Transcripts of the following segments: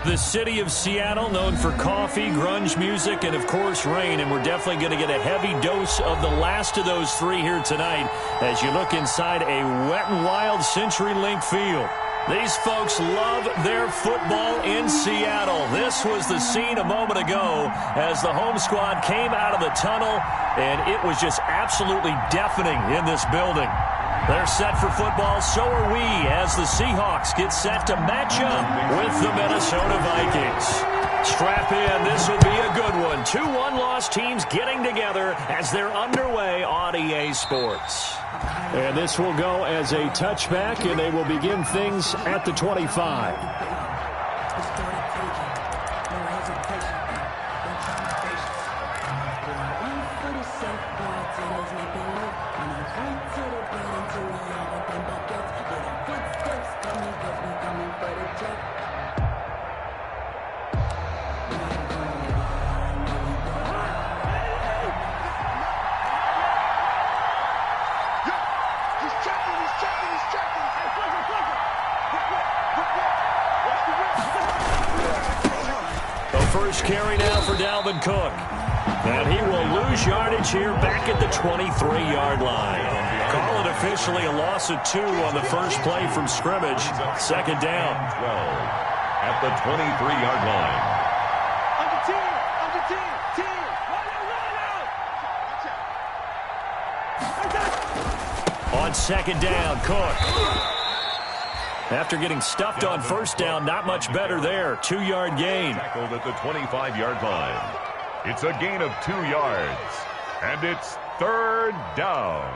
The city of Seattle, known for coffee, grunge music, and, of course, rain. And we're definitely going to get a heavy dose of the last of those three here tonight as you look inside a Wet n Wild CenturyLink field. These folks love their football in Seattle. This was the scene a moment ago as the home squad came out of the tunnel, and it was just absolutely deafening in this building. They're set for football, so are we, as the Seahawks get set to match up with the Minnesota Vikings. Strap in, this will be a good one. Two one-loss teams getting together as they're underway on EA Sports. And this will go as a touchback, and they will begin things at the 25. First carry now for Dalvin Cook. And he will lose yardage here back at the 23-yard line. Call it officially a loss of 2 on the first play from scrimmage. Second down. 12 at the 23-yard line. On second down, Cook. After getting stuffed on first down, not much better there. 2-yard gain. Tackled at the 25-yard line. It's a gain of 2 yards. And it's third down.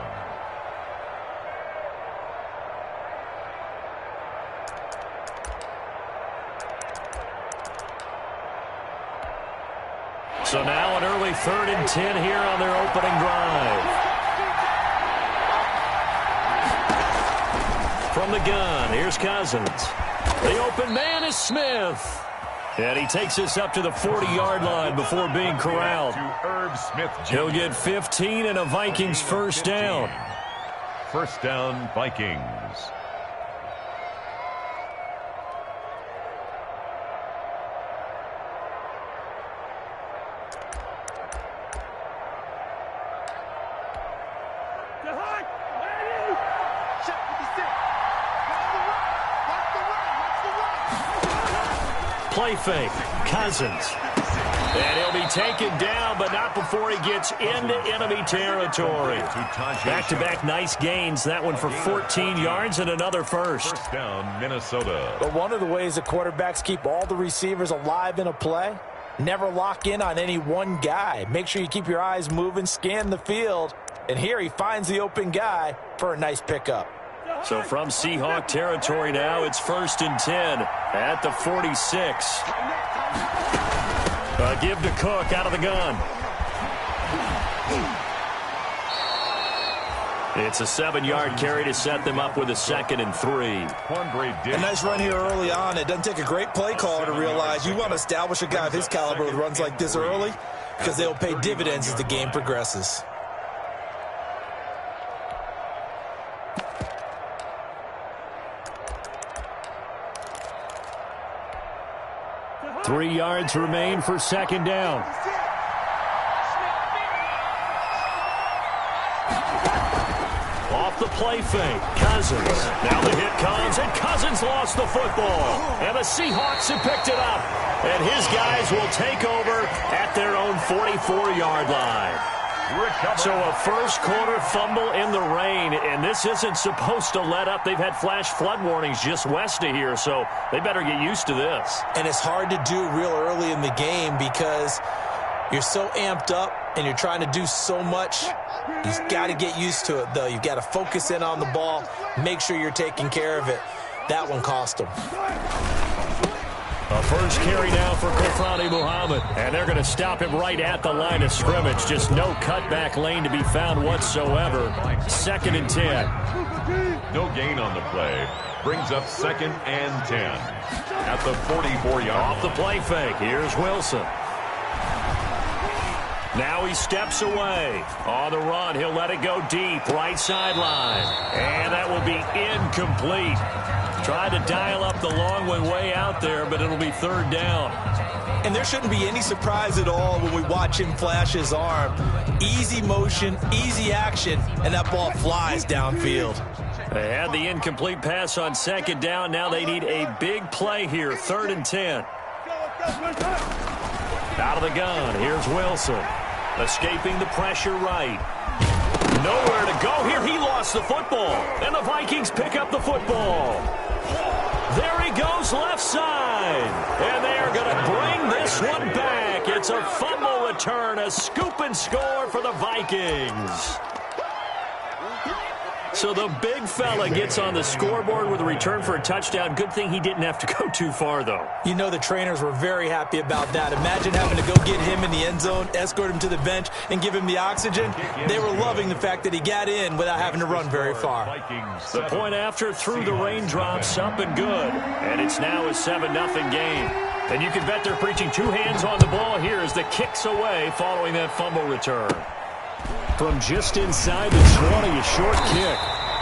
So now an early 3rd and 10 here on their opening drive. From the gun, here's Cousins. The open man is Smith. And he takes us up to the 40-yard line before being corralled. He'll get 15 and a Vikings first down. First down, Vikings. Play fake, Cousins. And he'll be taken down, but not before he gets into enemy territory. Back-to-back nice gains. That one for 14 yards and another first. First down, Minnesota. But one of the ways the quarterbacks keep all the receivers alive in a play, never lock in on any one guy. Make sure you keep your eyes moving, scan the field. And here he finds the open guy for a nice pickup. So from Seahawk territory now, it's 1st and 10 at the 46. Give to Cook out of the gun. It's a 7-yard carry to set them up with a 2nd and 3. A nice run here early on. It doesn't take a great play caller to realize you want to establish a guy of his caliber with runs like this early because they'll pay dividends as the game progresses. 3 yards remain for second down. Off the play fake, Cousins. Now the hit comes, and Cousins lost the football. And the Seahawks have picked it up. And his guys will take over at their own 44-yard line. So a first-quarter fumble in the rain, and this isn't supposed to let up. They've had flash flood warnings just west of here, so they better get used to this. And it's hard to do real early in the game because you're so amped up and you're trying to do so much. You've got to get used to it, though. You've got to focus in on the ball, make sure you're taking care of it. That one cost them. A first carry now for Kofrani Muhammad. And they're going to stop him right at the line of scrimmage. Just no cutback lane to be found whatsoever. 2nd and 10. No gain on the play. Brings up 2nd and 10. At the 44-yard line. Off the play fake. Here's Wilson. Now he steps away. On the run, he'll let it go deep. Right sideline. And that will be incomplete. Tried to dial up the long one way out there, but it'll be third down. And there shouldn't be any surprise at all when we watch him flash his arm. Easy motion, easy action, and that ball flies downfield. They had the incomplete pass on second down. Now they need a big play here, 3rd and 10. Out of the gun, here's Wilson. Escaping the pressure right. Nowhere to go here. He lost the football. And the Vikings pick up the football. There he goes, left side. And they are going to bring this one back. It's a fumble return, a scoop and score for the Vikings. So the big fella gets on the scoreboard with a return for a touchdown. Good thing he didn't have to go too far, though. You know the trainers were very happy about that. Imagine having to go get him in the end zone, escort him to the bench, and give him the oxygen. They were loving the fact that he got in without having to run very far. The point after through the raindrops, up and good. And it's now a 7-0 game. And you can bet they're preaching two hands on the ball here as the kick's away following that fumble return. From just inside the 20, a short kick.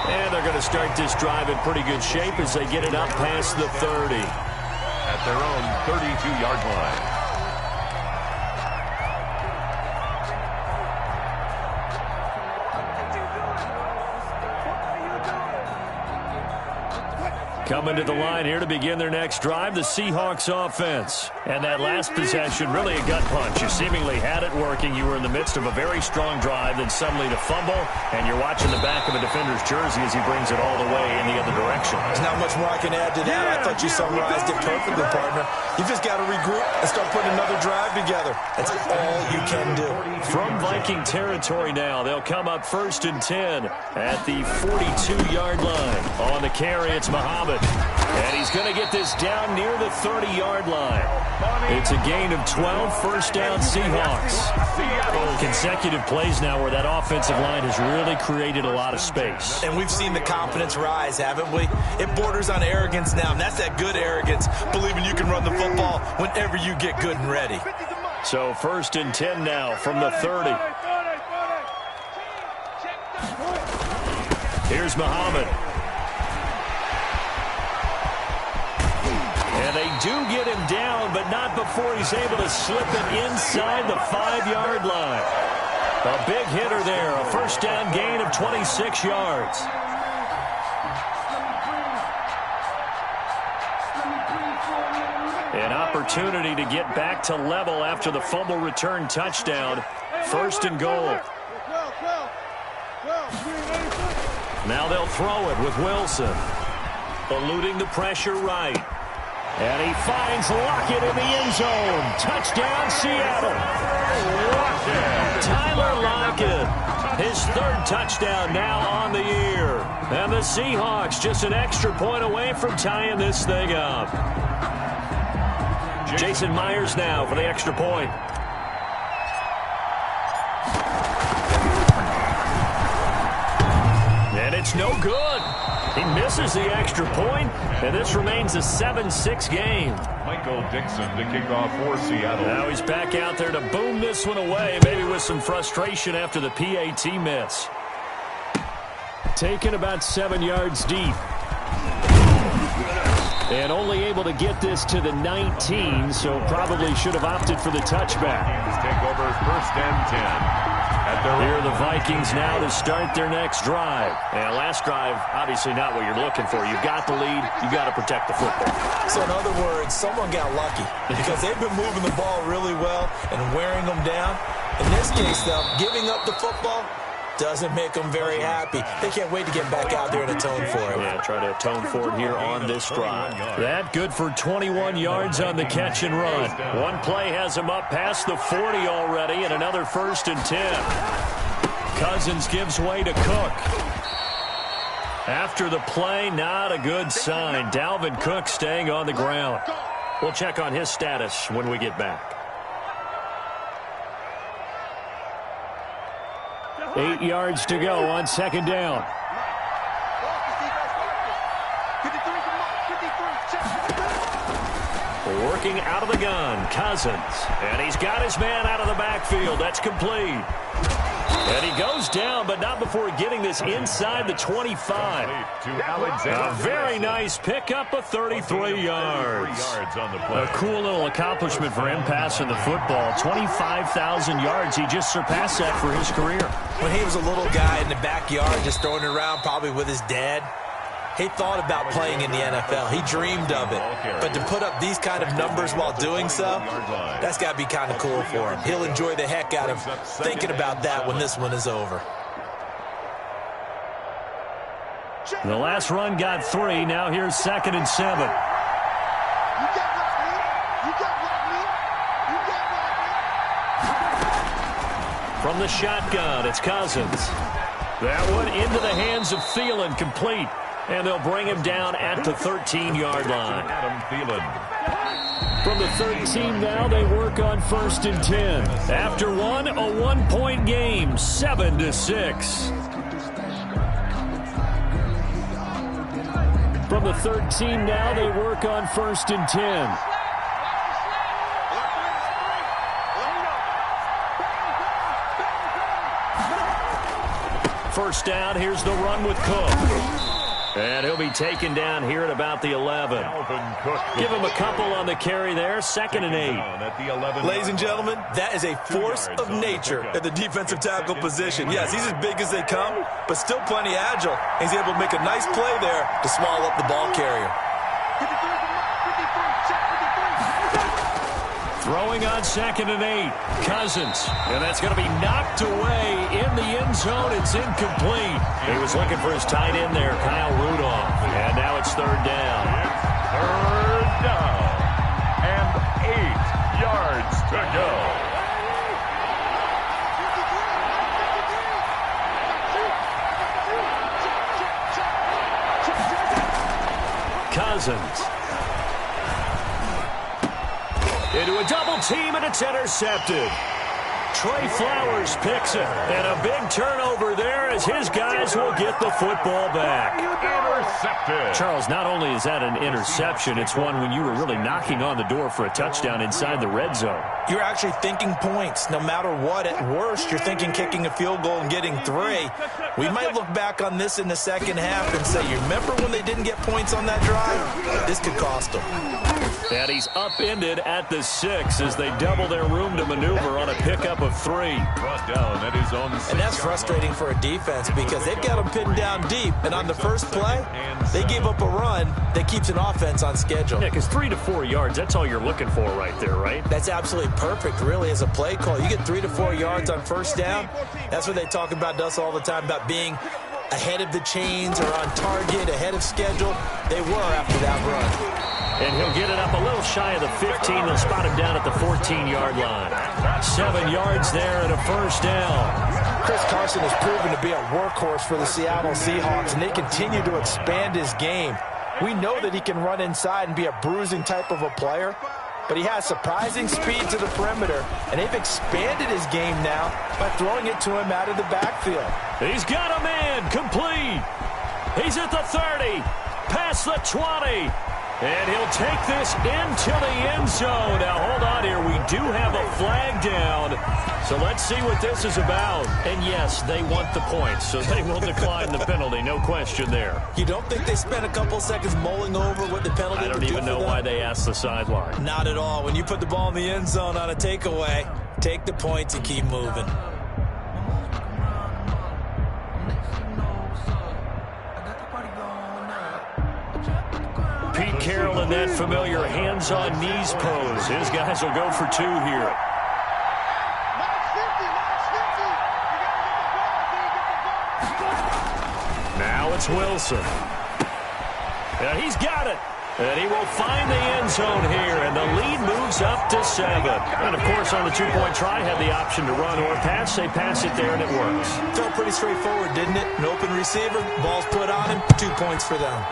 And they're going to start this drive in pretty good shape as they get it up past the 30. At their own 32-yard line. Coming to the line here to begin their next drive, the Seahawks offense. And that last possession, really a gut punch. You seemingly had it working. You were in the midst of a very strong drive, then suddenly to fumble, and you're watching the back of a defender's jersey as he brings it all the way in the other direction. There's not much more I can add to that. I thought you summarized it perfectly, partner. You just got to regroup and start putting another drive together. That's all you can do. From Viking territory now, they'll come up 1st and 10 at the 42-yard line. On the carry, it's Muhammad. And he's going to get this down near the 30-yard line. It's a gain of 12, first down Seahawks. Consecutive plays now where that offensive line has really created a lot of space. And we've seen the confidence rise, haven't we? It borders on arrogance now, and that's that good arrogance, believing you can run the football whenever you get good and ready. So 1st and 10 now from the 30. Here's Muhammad. And they do get him down, but not before he's able to slip it inside the 5-yard line. A big hitter there, a first down gain of 26 yards. An opportunity to get back to level after the fumble return touchdown. 1st and goal. Now they'll throw it with Wilson. Eluding the pressure right. And he finds Lockett in the end zone. Touchdown, Seattle. Tyler Lockett, his 3rd touchdown now on the year. And the Seahawks just an extra point away from tying this thing up. Jason Myers now for the extra point. And it's no good. He misses the extra point, and this remains a 7-6 game. Michael Dixon to kick off for Seattle. Now he's back out there to boom this one away, maybe with some frustration after the PAT miss. Taken about 7 yards deep. And only able to get this to the 19, so probably should have opted for the touchback. Take over 1st and 10. Here are the Vikings now to start their next drive. And last drive, obviously not what you're looking for. You've got the lead. You've got to protect the football. So in other words, someone got lucky because they've been moving the ball really well and wearing them down. In this case, though, giving up the football doesn't make them very happy. They can't wait to get back out there and atone for it. Yeah, try to atone for it here on this drive. That good for 21 yards on the catch and run. One play has him up past the 40 already, and another 1st and 10. Cousins gives way to Cook. After the play, not a good sign. Dalvin Cook staying on the ground. We'll check on his status when we get back. 8 yards to go on 2nd down. Working out of the gun, Cousins. And he's got his man out of the backfield. That's complete. And he goes down, but not before getting this inside the 25. A very nice pickup of 33 yards. A cool little accomplishment for him passing the football. 25,000 yards. He just surpassed that for his career. When he was a little guy in the backyard just throwing it around probably with his dad, he thought about playing in the NFL. He dreamed of it. But to put up these kind of numbers while doing so, that's got to be kind of cool for him. He'll enjoy the heck out of thinking about that when this one is over. The last run got 3. Now here's 2nd and 7. From the shotgun, it's Cousins. That one into the hands of Thielen, complete. And they'll bring him down at the 13-yard line. From the 13 now, they work on 1st and 10. After one, a 1-point game, 7-6. From the 13 now, they work on 1st and 10. First down, here's the run with Cook. And he'll be taken down here at about the 11. Give him a couple on the carry there. 2nd and 8. Ladies and gentlemen, that is a force of nature at the defensive tackle position. Yes, he's as big as they come, but still plenty agile. He's able to make a nice play there to swallow up the ball carrier. Throwing on 2nd and 8. Cousins. And that's going to be knocked away in the end zone. It's incomplete. He was looking for his tight end there, Kyle Rudolph. And now it's 3rd down. It's 3rd down. And 8 yards to go. Cousins. Into a double team, and it's intercepted. Trey Flowers picks it, and a big turnover there as his guys will get the football back. Intercepted. Charles, not only is that an interception, it's one when you were really knocking on the door for a touchdown inside the red zone. You're actually thinking points. No matter what, at worst, you're thinking kicking a field goal and getting 3. We might look back on this in the second half and say, you remember when they didn't get points on that drive? This could cost them. And he's upended at the 6 as they double their room to maneuver on a pickup of 3. Brought down at his own 6. And that's frustrating for a defense because they've got them pinned down deep. And on the first play, they gave up a run that keeps an offense on schedule. Yeah, because 3 to 4 yards, that's all you're looking for right there, right? That's absolutely perfect, really, as a play call. You get 3 to 4 yards on first down. That's what they talk about us all the time, about being ahead of the chains or on target, ahead of schedule. They were after that run. And he'll get it up a little shy of the 15. They'll spot him down at the 14-yard line. 7 yards there and a first down. Chris Carson has proven to be a workhorse for the Seattle Seahawks, and they continue to expand his game. We know that he can run inside and be a bruising type of a player, but he has surprising speed to the perimeter, and they've expanded his game now by throwing it to him out of the backfield. He's got a man, complete. He's at the 30, past the 20. And he'll take this into the end zone. Now, hold on here. We do have a flag down. So let's see what this is about. And, yes, they want the points, so they will decline the penalty. No question there. You don't think they spent a couple seconds mulling over what the penalty I would don't do even know why they asked the sideline. Not at all. When you put the ball in the end zone on a takeaway, take the points and keep moving. Pete Carroll in that familiar hands-on-knees pose. His guys will go for 2 here. Now it's Wilson. And he's got it. And he will find the end zone here, and the lead moves up to 7. And, of course, on the two-point try, had the option to run or pass. They pass it there, and it works. Felt pretty straightforward, didn't it? An open receiver, ball's put on him, 2 points for them.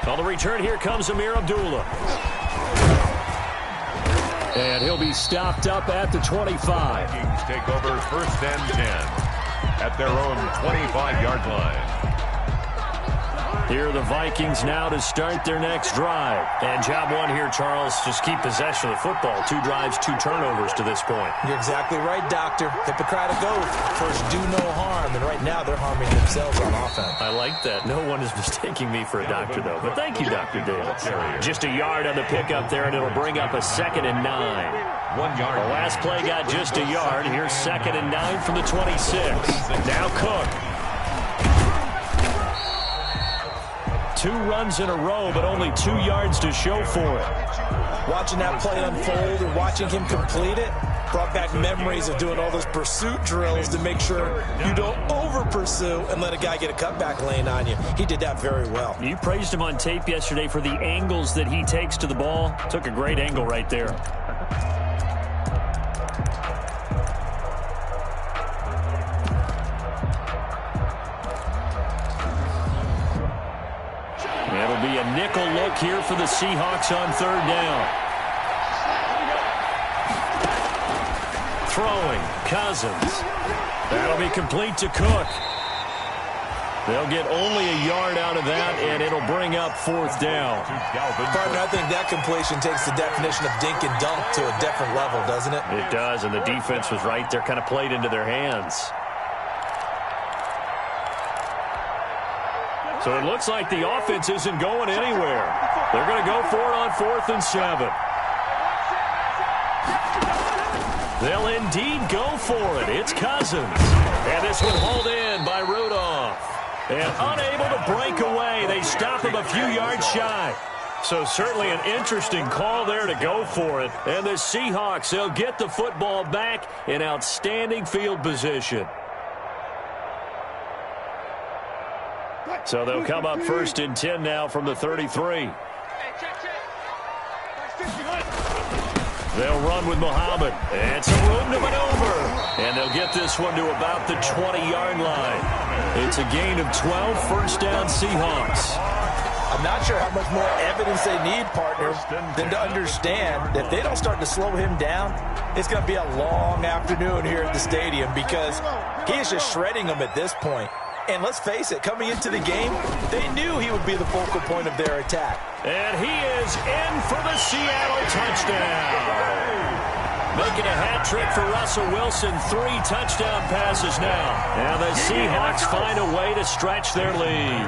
On the return, here comes Amir Abdullah. And he'll be stopped up at the 25. Vikings take over 1st and 10 at their own 25-yard line. Here are the Vikings now to start their next drive. And job one here, Charles, just keep possession of the football. 2 drives, 2 turnovers to this point. You're exactly right, Doctor. Hippocratic oath. First, do no harm. And right now, they're harming themselves on offense. I like that. No one is mistaking me for a doctor, though. But thank you, Dr. Dale. Just a yard on the pickup there, and it'll bring up a 2nd and 9. 1 yard. The last play got just a yard. Here's 2nd and 9 from the 26. Now Cook. 2 runs in a row, but only 2 yards to show for it. Watching that play unfold and watching him complete it brought back memories of doing all those pursuit drills to make sure you don't over-pursue and let a guy get a cutback lane on you. He did that very well. You praised him on tape yesterday for the angles that he takes to the ball. Took a great angle right there. It'll be a nickel look here for the Seahawks on 3rd down. Throwing, Cousins. That'll be complete to Cook. They'll get only a yard out of that, and it'll bring up 4th down. Partner, I think that completion takes the definition of dink and dunk to a different level, doesn't it? It does, and the defense was right there, kind of played into their hands. So it looks like the offense isn't going anywhere. They're going to go for it on 4th and 7. They'll indeed go for it. It's Cousins. And this one hauled in by Rudolph. And unable to break away. They stop him a few yards shy. So certainly an interesting call there to go for it. And the Seahawks, they'll get the football back in outstanding field position. So they'll come up 1st and 10 now from the 33. They'll run with Muhammad. And some room to maneuver. And they'll get this one to about the 20-yard line. It's a gain of 12, 1st down Seahawks. I'm not sure how much more evidence they need, partner, than to understand that if they don't start to slow him down, it's going to be a long afternoon here at the stadium because he is just shredding them at this point. And let's face it, coming into the game, they knew he would be the focal point of their attack. And he is in for the Seattle touchdown. Making a hat trick for Russell Wilson. 3 touchdown passes now. And the Seahawks find a way to stretch their lead.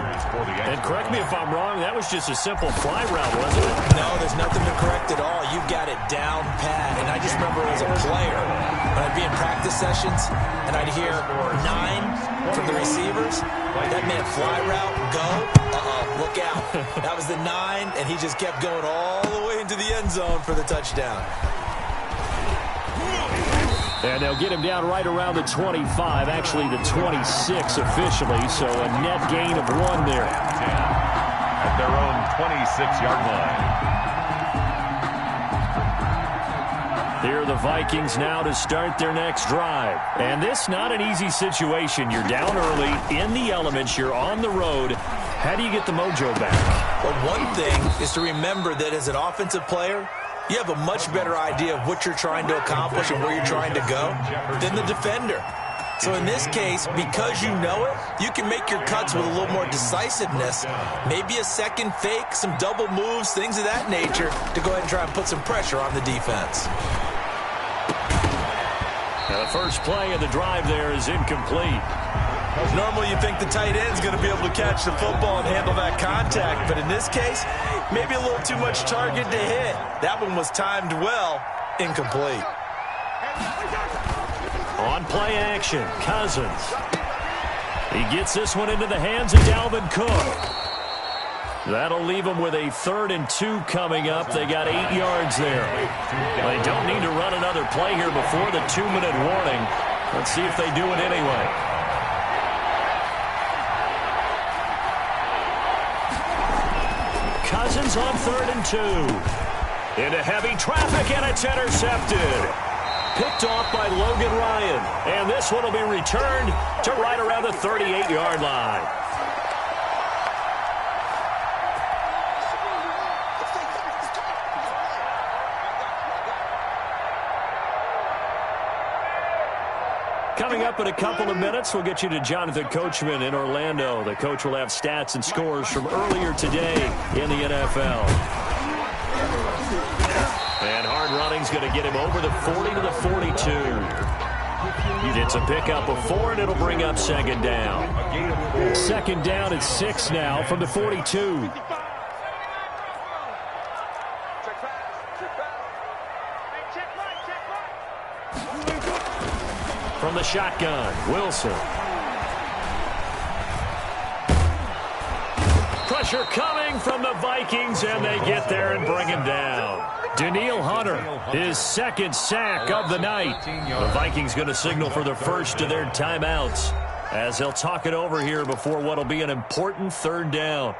And correct me if I'm wrong, that was just a simple fly route, wasn't it? No, there's nothing to correct at all. You got it down pat. And I just remember as a player, when I'd be in practice sessions, and I'd hear 9 from the receivers, that meant fly route, go, look out. That was the 9, and he just kept going all the way into the end zone for the touchdown. And they'll get him down right around the 25, actually the 26 officially, so a net gain of 1 there. At their own 26-yard line. Here are the Vikings now to start their next drive. And this not an easy situation. You're down early, in the elements, you're on the road. How do you get the mojo back? Well, one thing is to remember that as an offensive player, you have a much better idea of what you're trying to accomplish and where you're trying to go than the defender. So in this case, because you know it, you can make your cuts with a little more decisiveness. Maybe a second fake, some double moves, things of that nature to go ahead and try and put some pressure on the defense. Now the first play of the drive there is incomplete. Normally you think the tight end's going to be able to catch the football and handle that contact, but in this case, maybe a little too much target to hit. That one was timed well, incomplete. On play action, Cousins. He gets this one into the hands of Dalvin Cook. That'll leave them with a 3rd and 2 coming up. They got 8 yards there. They don't need to run another play here before the 2-minute warning. Let's see if they do it anyway. Cousins on 3rd and 2. Into heavy traffic, and it's intercepted. Picked off by Logan Ryan. And this one will be returned to right around the 38-yard line. Coming up in a couple of minutes, we'll get you to Jonathan Coachman in Orlando. The coach will have stats and scores from earlier today in the NFL. And hard running's going to get him over the 40 to the 42. It's a pickup of 4, and it'll bring up second down. Second down at 6 now from the 42. From the shotgun, Wilson. Pressure coming from the Vikings, and they get there and bring him down. Danielle Hunter, his second sack of the night. The Vikings going to signal for the first of their timeouts as they'll talk it over here before what will be an important third down.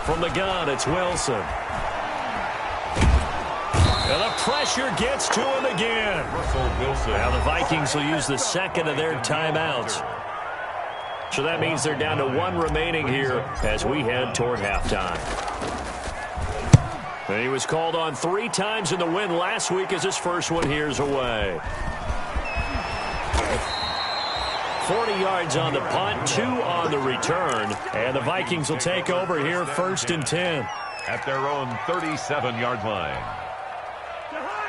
From the gun, it's Wilson. And the pressure gets to him again. Now the Vikings will use the second of their timeouts. So that means they're down to 1 remaining here as we head toward halftime. And he was called on 3 times in the win last week as his first one here's away. 40 yards on the punt, 2 on the return. And the Vikings will take over here 1st and 10. At their own 37-yard line.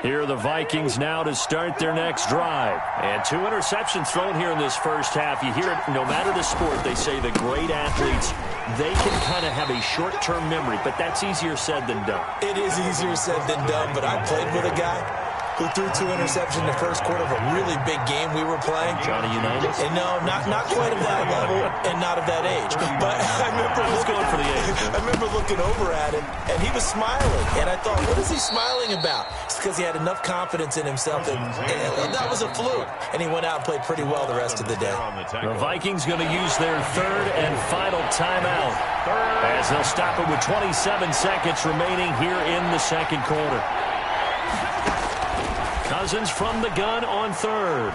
Here are the Vikings now to start their next drive. And 2 interceptions thrown here in this first half. You hear it, no matter the sport, they say the great athletes, they can kind of have a short-term memory, but that's easier said than done. It is easier said than done, but I played with a guy who threw 2 interceptions in the first quarter of a really big game we were playing. Johnny Unitas? And no, not quite of that level and not of that age. But I remember going for the age. I remember looking over at him, and he was smiling. And I thought, what is he smiling about? It's because he had enough confidence in himself that that was a fluke. And he went out and played pretty well the rest of the day. The Vikings going to use their 3rd and final timeout as they'll stop it with 27 seconds remaining here in the second quarter. Cousins from the gun on 3rd.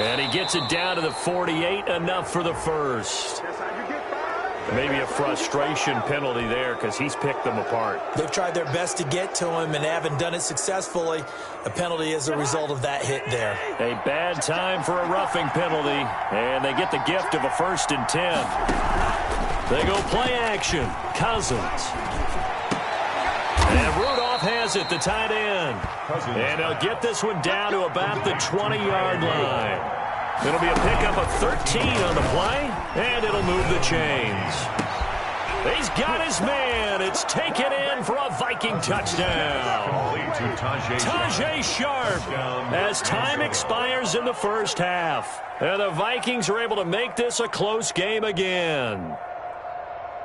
And he gets it down to the 48, enough for the first. Maybe a frustration penalty there because he's picked them apart. They've tried their best to get to him and haven't done it successfully. A penalty as a result of that hit there. A bad time for a roughing penalty, and they get the gift of a 1st and 10. They go play action. Cousins. And Rudolph has it, the tight end. And they'll get this one down to about the 20-yard line. It'll be a pickup of 13 on the play, and it'll move the chains. He's got his man. It's taken in for a Viking touchdown. Tajay Sharp as time expires in the first half. And the Vikings are able to make this a close game again.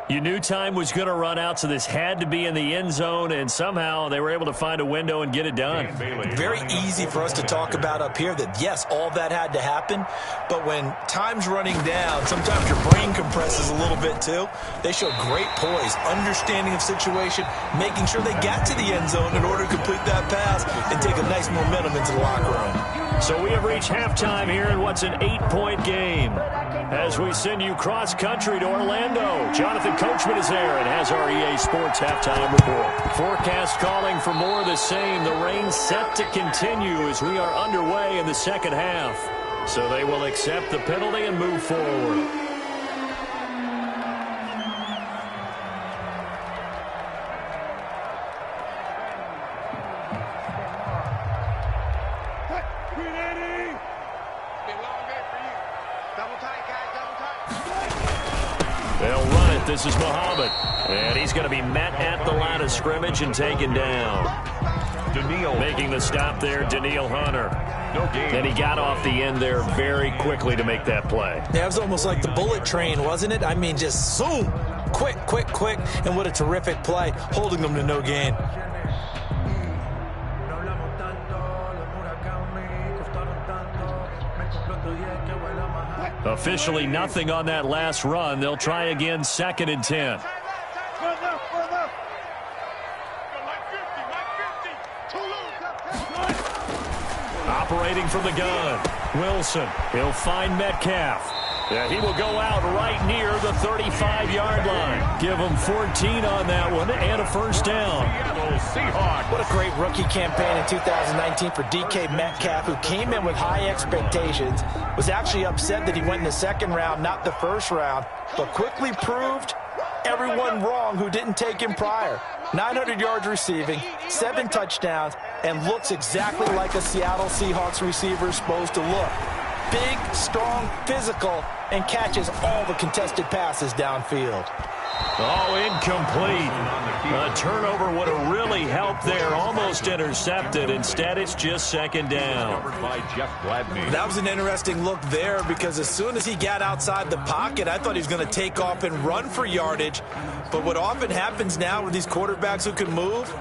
You knew time was going to run out, so this had to be in the end zone, and somehow they were able to find a window and get it done. Very easy for us to talk about up here that, yes, all that had to happen, but when time's running down, sometimes your brain compresses a little bit too. They show great poise, understanding of situation, making sure they got to the end zone in order to complete that pass and take a nice momentum into the locker room. So we have reached halftime here in what's an 8-point game. As we send you cross-country to Orlando, Jonathan Coachman is there and has our EA Sports halftime report. Forecast calling for more of the same. The rain set to continue as we are underway in the second half. So they will accept the penalty and move forward. They'll run it. This is Muhammad. And he's going to be met at the line of scrimmage and taken down. Making the stop there, Danielle Hunter. And he got off the end there very quickly to make that play. Yeah, it was almost like the bullet train, wasn't it? I mean, just zoom. Quick, quick, quick. And what a terrific play, holding them to no gain. Officially nothing on that last run. They'll try again, 2nd and 10. Operating from the gun, Wilson. He'll find Metcalf. Yeah, he will go out right near the 35-yard line. Give him 14 on that one and a first down. What a great rookie campaign in 2019 for DK Metcalf, who came in with high expectations, was actually upset that he went in the second round, not the first round, but quickly proved everyone wrong who didn't take him prior. 900 yards receiving, 7 touchdowns, and looks exactly like a Seattle Seahawks receiver is supposed to look. Big, strong, physical, and catches all the contested passes downfield. Oh, incomplete. A turnover would have really helped there. Almost intercepted. Instead, it's just second down. That was an interesting look there because as soon as he got outside the pocket, I thought he was going to take off and run for yardage. But what often happens now with these quarterbacks who can move,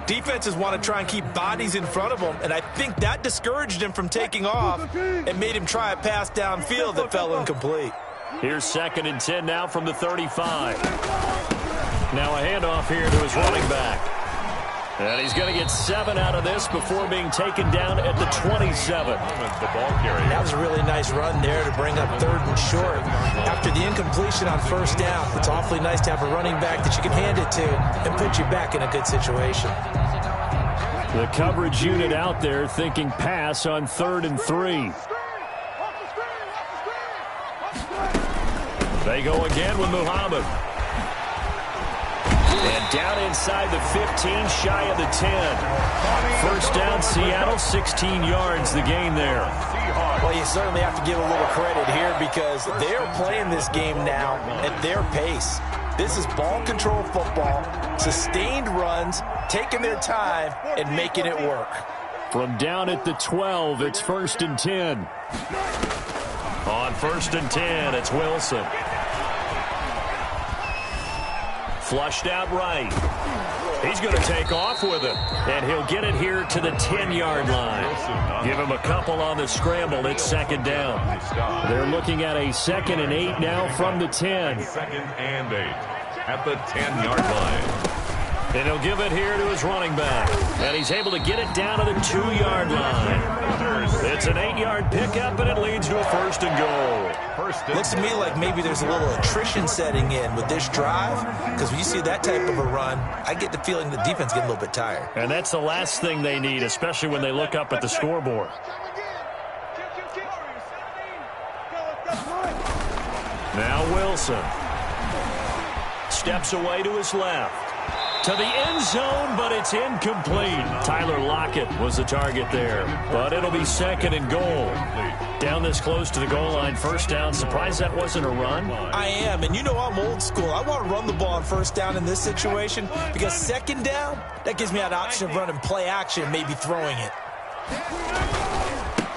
defenses want to try and keep bodies in front of them, and I think that discouraged him from taking off and made him try a pass downfield that fell incomplete. Here's 2nd and 10 now from the 35. Now a handoff here to his running back. And he's going to get 7 out of this before being taken down at the 27. That was a really nice run there to bring up 3rd and short. After the incompletion on first down, it's awfully nice to have a running back that you can hand it to and put you back in a good situation. The coverage unit out there thinking pass on 3rd and 3. They go again with Muhammad. And down inside the 15, shy of the 10. First down, Seattle, 16 yards the gain there. Well, you certainly have to give a little credit here because they're playing this game now at their pace. This is ball control football, sustained runs, taking their time, and making it work. From down at the 12, it's 1st and 10. On 1st and 10, it's Wilson. Flushed out right. He's going to take off with it. And he'll get it here to the 10-yard line. Give him a couple on the scramble. It's 2nd down. They're looking at a 2nd and 8 now from the 10. 2nd and 8 at the 10-yard line. And he'll give it here to his running back. And he's able to get it down to the 2-yard line. It's an 8-yard pickup, and it leads to a 1st and goal. Looks to me like maybe there's a little attrition setting in with this drive, because when you see that type of a run, I get the feeling the defense getting a little bit tired. And that's the last thing they need, especially when they look up at the scoreboard. Now Wilson steps away to his left. To the end zone, but it's incomplete. Tyler Lockett was the target there, but it'll be 2nd and goal. Down this close to the goal line, first down. Surprised that wasn't a run? I am, and you know I'm old school. I want to run the ball on first down in this situation because 2nd down, that gives me an option of running play action and maybe throwing it.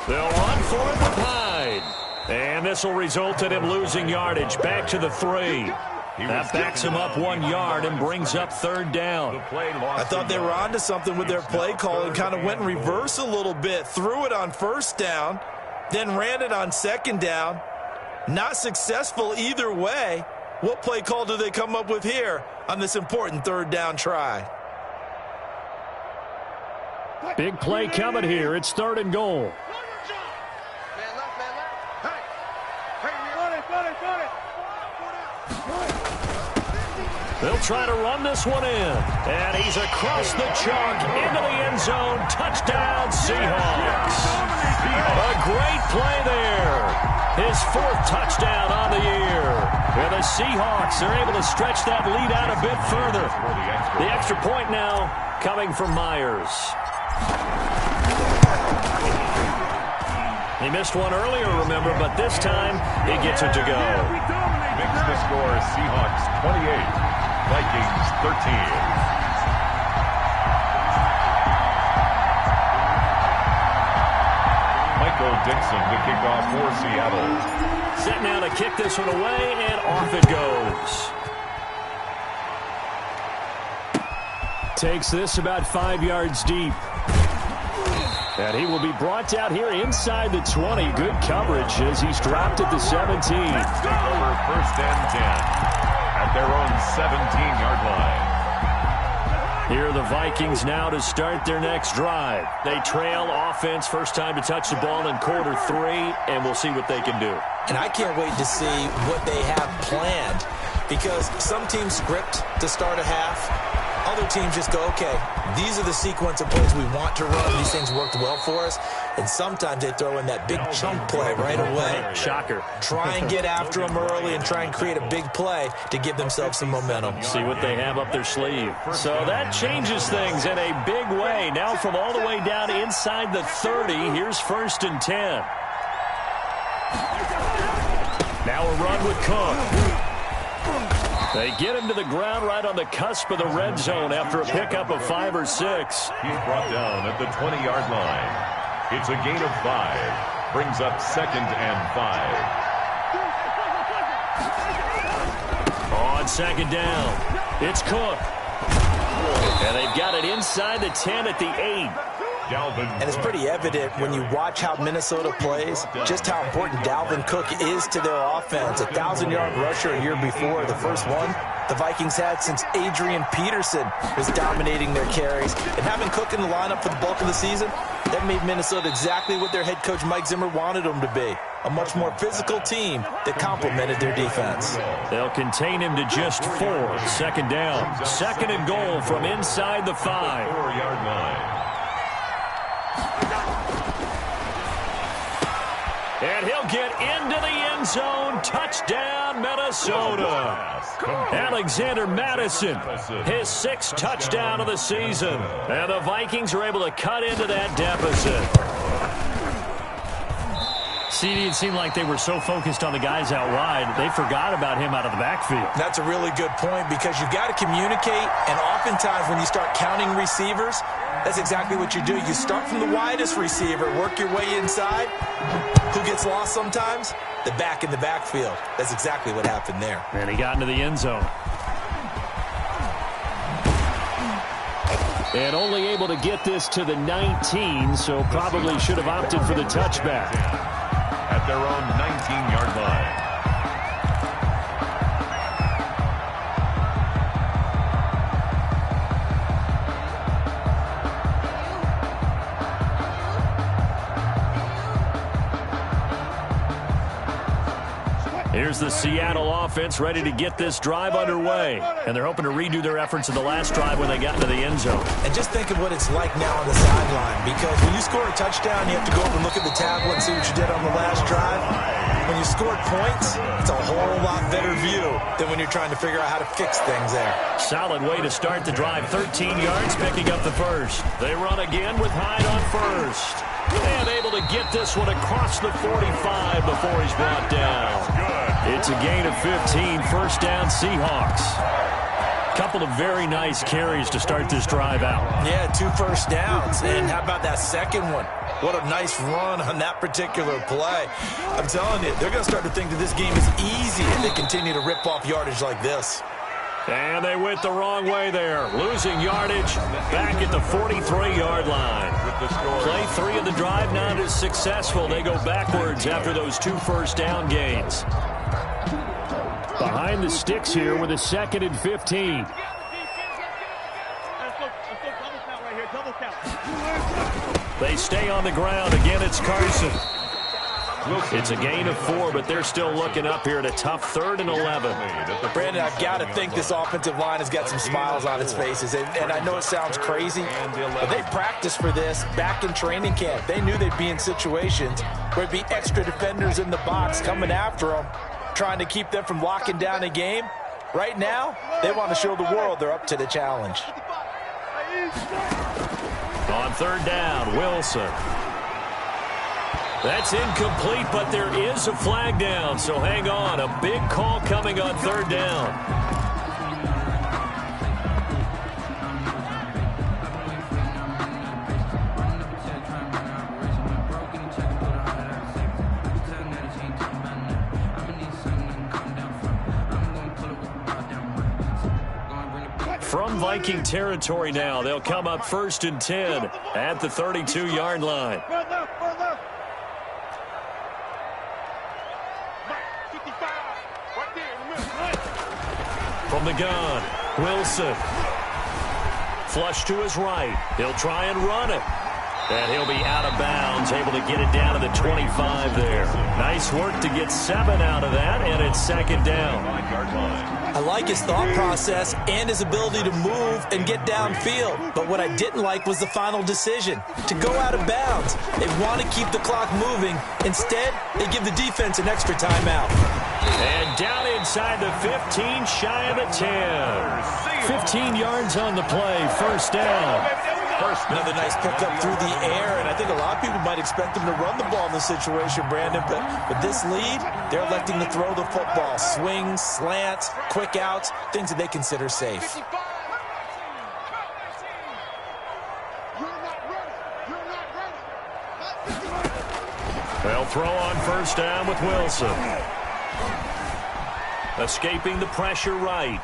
They'll run for it with Hyde. And this will result in him losing yardage back to the 3. That backs him up 1 yard and brings up 3rd down. I thought they were onto something with their play call and kind of went in reverse a little bit. Threw it on first down, then ran it on 2nd down. Not successful either way. What play call do they come up with here on this important 3rd down try? Big play coming here. It's 3rd and goal. They'll try to run this one in. And he's across the chalk into the end zone. Touchdown, Seahawks. A great play there. His 4th touchdown on the year. And the Seahawks are able to stretch that lead out a bit further. The extra point now coming from Myers. He missed one earlier, remember, but this time he gets it to go. Makes the score Seahawks 28. Vikings 13. Michael Dixon to kick off for Seattle. Set now to kick this one away, and off it goes. Takes this about 5 yards deep. And he will be brought down here inside the 20. Good coverage as he's dropped at the 17. Take over 1st and 10. At their own 17-yard line. Here are the Vikings now to start their next drive. They trail offense, first time to touch the ball in quarter 3, and we'll see what they can do. And I can't wait to see what they have planned, because some teams script to start a half. Other teams just go, okay, these are the sequence of plays we want to run. These things worked well for us. And sometimes they throw in that big chunk play right away. Shocker. Try and get after them early and try and create a big play to give themselves some momentum. See what they have up their sleeve. So that changes things in a big way. Now from all the way down inside the 30, here's 1st and 10. Now a run with Cook. They get him to the ground right on the cusp of the red zone after a pickup of 5 or 6. He's brought down at the 20-yard line. It's a gain of 5. Brings up 2nd and 5. On 2nd down, it's Cook. And they've got it inside the 10 at the 8. And it's pretty evident when you watch how Minnesota plays, just how important Dalvin Cook is to their offense. 1,000-yard rusher a year before, the first one the Vikings had since Adrian Peterson was dominating their carries. And having Cook in the lineup for the bulk of the season, that made Minnesota exactly what their head coach Mike Zimmer wanted them to be. A much more physical team that complemented their defense. They'll contain him to just 4. 2nd down. 2nd and goal from inside the 5. 4-yard line. And he'll get into the end zone. Touchdown, Minnesota. Alexander Mattison, his 6th touchdown of the season. And the Vikings are able to cut into that deficit. CD, it seemed like they were so focused on the guys out wide, they forgot about him out of the backfield. That's a really good point, because you've got to communicate, and oftentimes when you start counting receivers, that's exactly what you do. You start from the widest receiver, work your way inside. Who gets lost sometimes? The back in the backfield. That's exactly what happened there. And he got into the end zone. And only able to get this to the 19, so probably should have opted for the touchback. At their own 19-yard line. Here's the Seattle offense ready to get this drive underway. And they're hoping to redo their efforts in the last drive when they got into the end zone. And just think of what it's like now on the sideline, because when you score a touchdown, you have to go up and look at the tablet and see what you did on the last drive. When you scored points, it's a whole lot better view than when you're trying to figure out how to fix things there. Solid way to start the drive. 13 yards, picking up the first. They run again with Hyde on first. And able to get this one across the 45 before he's brought down. It's a gain of 15, 1st down Seahawks. Couple of very nice carries to start this drive out. Yeah, 2 first downs. And how about that second one? What a nice run on that particular play. I'm telling you, they're going to start to think that this game is easy if they continue to rip off yardage like this. And they went the wrong way there. Losing yardage back at the 43-yard line. Play 3 of the drive not as successful. They go backwards after those 2 first down gains. Behind the sticks here with a 2nd and 15. They stay on the ground. Again, it's Carson. It's a gain of 4, but they're still looking up here at a tough 3rd and 11. Brandon, I've got to think this offensive line has got some smiles on its faces. And I know it sounds crazy, but they practiced for this back in training camp. They knew they'd be in situations where it'd be extra defenders in the box coming after them, trying to keep them from locking down a game. Right now, they want to show the world they're up to the challenge. On 3rd down, Wilson. That's incomplete, but there is a flag down, so hang on. A big call coming on 3rd down. From Viking territory now, they'll come up 1st and 10 at the 32-yard line. From the gun, Wilson Flush to his right. He'll try and run it. And he'll be out of bounds, able to get it down to the 25 there. Nice work to get 7 out of that, and it's second down. I like his thought process and his ability to move and get downfield. But what I didn't like was the final decision, to go out of bounds. They want to keep the clock moving. Instead, they give the defense an extra timeout. And down inside the 15, shy of a 10. 15 yards on the play, first down. Another nice pickup through the air, and I think a lot of people might expect them to run the ball in this situation, Brandon, but with this lead, they're electing to throw the football. Swings, slants, quick outs, things that they consider safe. They'll throw on first down with Wilson. Escaping the pressure right.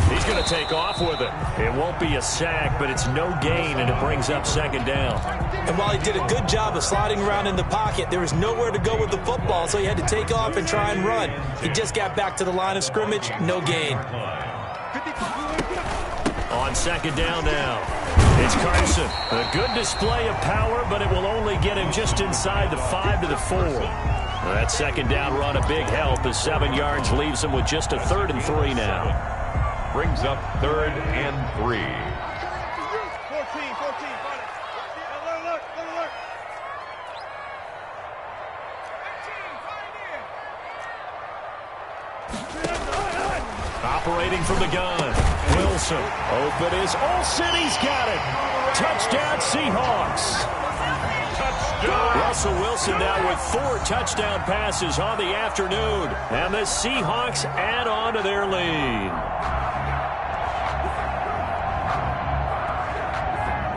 He's going to take off with it. It won't be a sack, but it's no gain, and it brings up second down. And while he did a good job of sliding around in the pocket, there was nowhere to go with the football, so he had to take off and try and run. He just got back to the line of scrimmage, no gain. On second down now, it's Carson. A good display of power, but it will only get him just inside the 5 to the 4. That second down run, a big help as 7 yards leaves him with just a 3rd and 3 now. Brings up 3rd and 3. Operating from the gun. Wilson. Open is Olsen. He's got it. Touchdown, Seahawks. Touchdown. Russell Wilson now with 4 touchdown passes on the afternoon. And the Seahawks add on to their lead.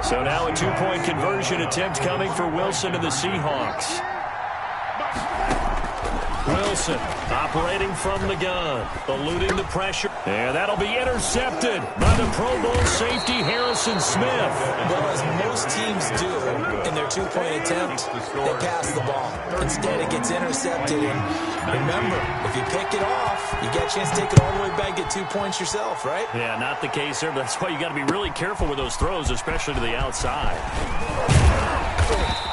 So now a 2-point conversion attempt coming for Wilson and the Seahawks. Wilson operating from the gun, eluding the pressure. And that'll be intercepted by the Pro Bowl safety Harrison Smith. Well, as most teams do in their 2-point attempt, they pass the ball. Instead, it gets intercepted. And remember, if you pick it off, you get a chance to take it all the way back, get 2 points yourself, right? Yeah, not the case there, but that's why you got to be really careful with those throws, especially to the outside.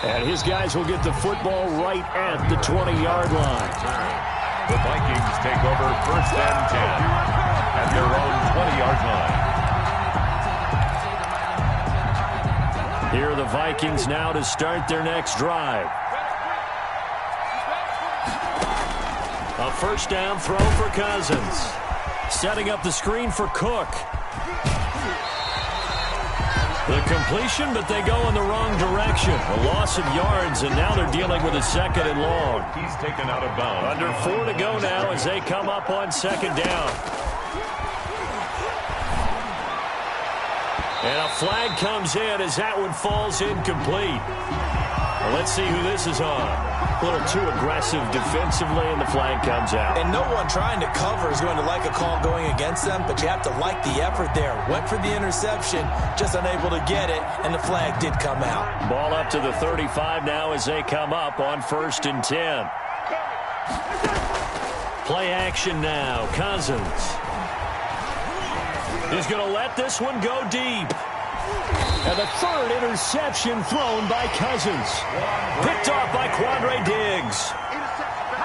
And his guys will get the football right at the 20-yard line. The Vikings take over 1st and 10 at their own 20-yard line. Here are the Vikings now to start their next drive. A first down throw for Cousins. Setting up the screen for Cook. The completion, but they go in the wrong direction. A loss of yards, and now they're dealing with a 2nd and long. He's taken out of bounds. Under 4 to go now as they come up on 2nd down. And a flag comes in as that one falls incomplete. Well, let's see who this is on. A little too aggressive defensively, and the flag comes out. And no one trying to cover is going to like a call going against them, but you have to like the effort there. Went for the interception, just unable to get it, and the flag did come out. Ball up to the 35 now as they come up on 1st and 10. Play action now. Cousins is going to let this one go deep. And the 3rd interception thrown by Cousins. Picked off by Quandre Diggs.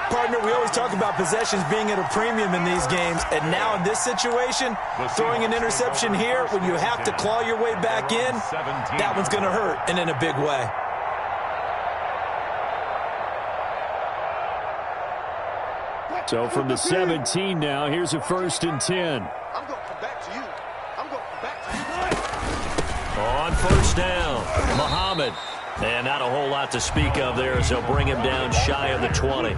Partner, we always talk about possessions being at a premium in these games. And now in this situation, throwing an interception here when you have to claw your way back in, that one's going to hurt, and in a big way. So from the 17 now, here's a 1st and 10. I'm going to come back to you. I'm going to come back to you. On first down, Muhammad. And not a whole lot to speak of there as they'll bring him down shy of the 20.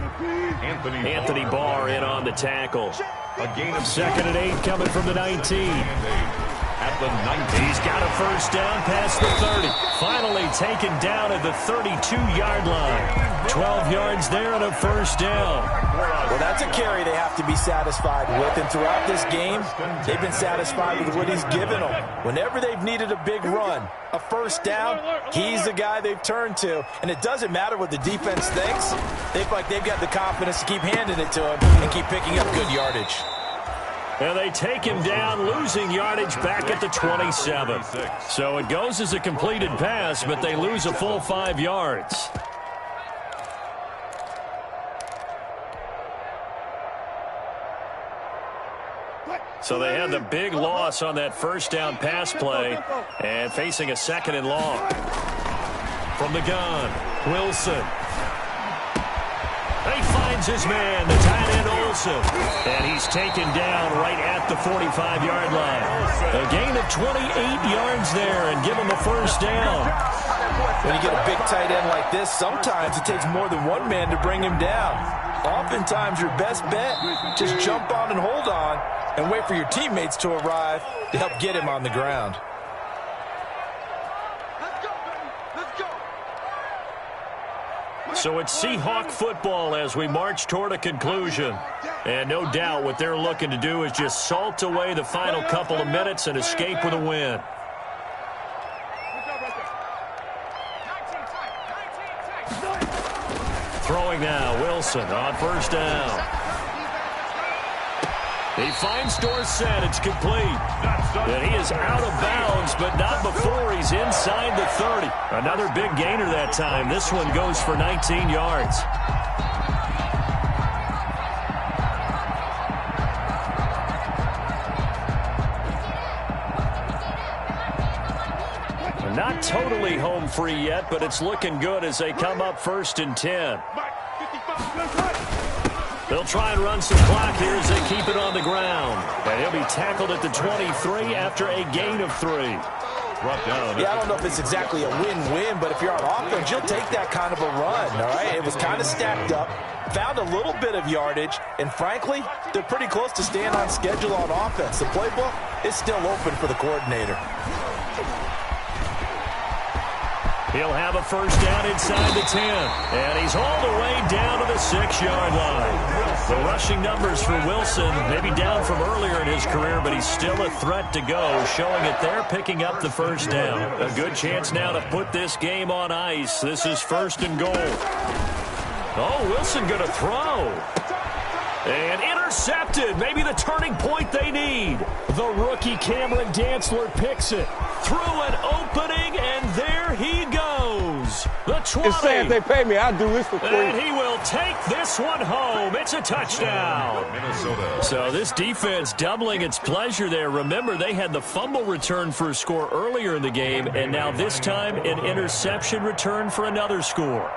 Anthony Barr in on the tackle. A gain of 2nd and 8 coming from the 19. At the 19. He's got a first down past the 30. Finally taken down at the 32-yard line. 12 yards there and a first down. Well, that's a carry they have to be satisfied with. And throughout this game, they've been satisfied with what he's given them. Whenever they've needed a big run, a first down, he's the guy they've turned to. And it doesn't matter what the defense thinks. They feel like they've got the confidence to keep handing it to him and keep picking up good yardage. And they take him down, losing yardage back at the 27. So it goes as a completed pass, but they lose a full 5 yards. So they had the big loss on that first down pass play and facing a 2nd and long. From the gun, Wilson. He finds his man, the tight end Olsen. And he's taken down right at the 45-yard line. A gain of 28 yards there and give him the first down. When you get a big tight end like this, sometimes it takes more than one man to bring him down. Oftentimes your best bet, just jump on and hold on and wait for your teammates to arrive to help get him on the ground. So it's Seahawk football as we march toward a conclusion. And no doubt what they're looking to do is just salt away the final couple of minutes and escape with a win. Throwing now, Wilson on first down. He finds Dorsett. It's complete. And he is out of bounds, but not before he's inside the 30. Another big gainer that time. This one goes for 19 yards. Not totally home free yet, but it's looking good as they come up 1st and 10. They'll try and run some clock here as they keep it on the ground. And he'll be tackled at the 23 after a gain of 3. Yeah, I don't know if it's exactly a win-win, but if you're on offense, you'll take that kind of a run, all right? It was kind of stacked up, found a little bit of yardage, and frankly, they're pretty close to staying on schedule on offense. The playbook is still open for the coordinator. He'll have a first down inside the 10. And he's all the way down to the 6-yard line. The rushing numbers for Wilson, maybe down from earlier in his career, but he's still a threat to go, showing it there, picking up the first down. A good chance now to put this game on ice. This is 1st and goal. Oh, Wilson going to throw. And intercepted. Maybe the turning point they need. The rookie Cameron Dantzler picks it. Through an opening, and there he goes. The 20. It's saying if they pay me, I'll do this for free. And he will take this one home. It's a touchdown. Minnesota. So this defense doubling its pleasure there. Remember, they had the fumble return for a score earlier in the game, and now this time an interception return for another score.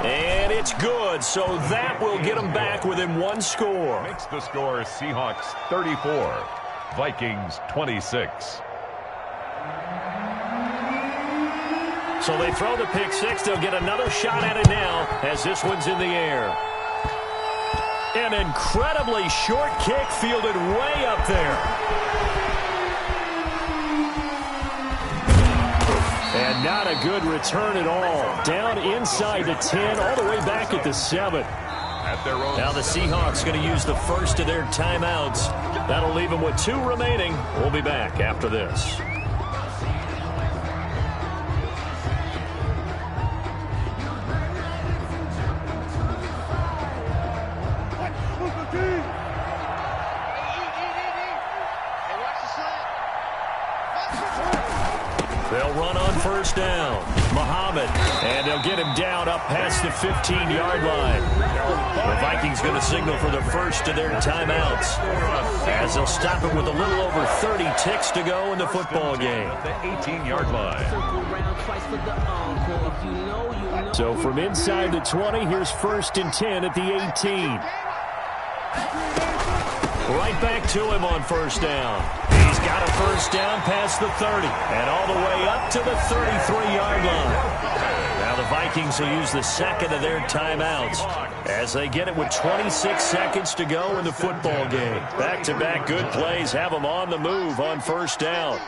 And it's good, so that will get them back within 1 score. Makes the score Seahawks 34, Vikings 26. So they throw the pick 6. They'll get another shot at it now as this one's in the air. An incredibly short kick fielded way up there. And not a good return at all. Down inside the 10, all the way back at the 7. Now the Seahawks going to use the first of their timeouts. That'll leave them with 2 remaining. We'll be back after this. They'll run on first down. Muhammad, and they'll get him down up past the 15-yard line. The Vikings going to signal for the first of their timeouts as they'll stop it with a little over 30 ticks to go in the football game. The 18-yard line. So from inside the 20, here's 1st and 10 at the 18. Right back to him on first down. He's got a first down past the 30 and all the way up to the 33-yard line. Now the Vikings will use the second of their timeouts as they get it with 26 seconds to go in the football game. Back-to-back good plays have them on the move on first down.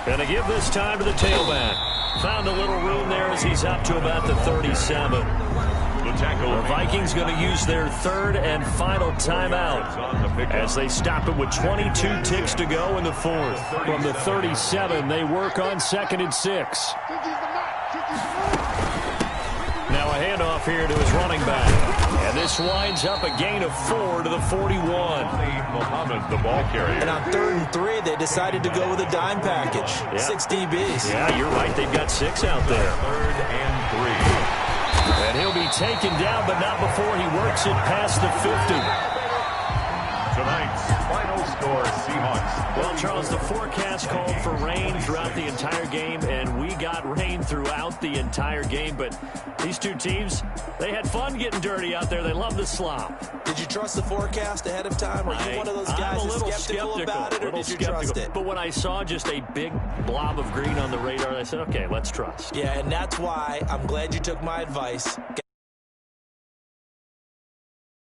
Going to give this time to the tailback. Found a little room there as he's up to about the 37. The The Vikings going to use their third and final timeout as they stop it with 22 ticks to go in the fourth. From the 37, they work on 2nd and 6. Now a handoff here to his running back. And this winds up a gain of 4 to the 41. Muhammad, the ball carrier. And on 3rd and 3, they decided to go with a dime package. Yeah. 6 DBs. Yeah, you're right. They've got 6 out there. 3rd and 3. And he'll be taken down, but not before he works it past the 50. Tonight's final score, Seahawks. Well, Charles, the forecast called for rain throughout the entire game, and we got rain throughout the entire game. But these two teams, they had fun getting dirty out there. They love the slop. Did you trust the forecast ahead of time? Are you one of those guys that's skeptical about it, or did you trust it? But when I saw just a big blob of green on the radar, I said, okay, let's trust. Yeah, and that's why I'm glad you took my advice.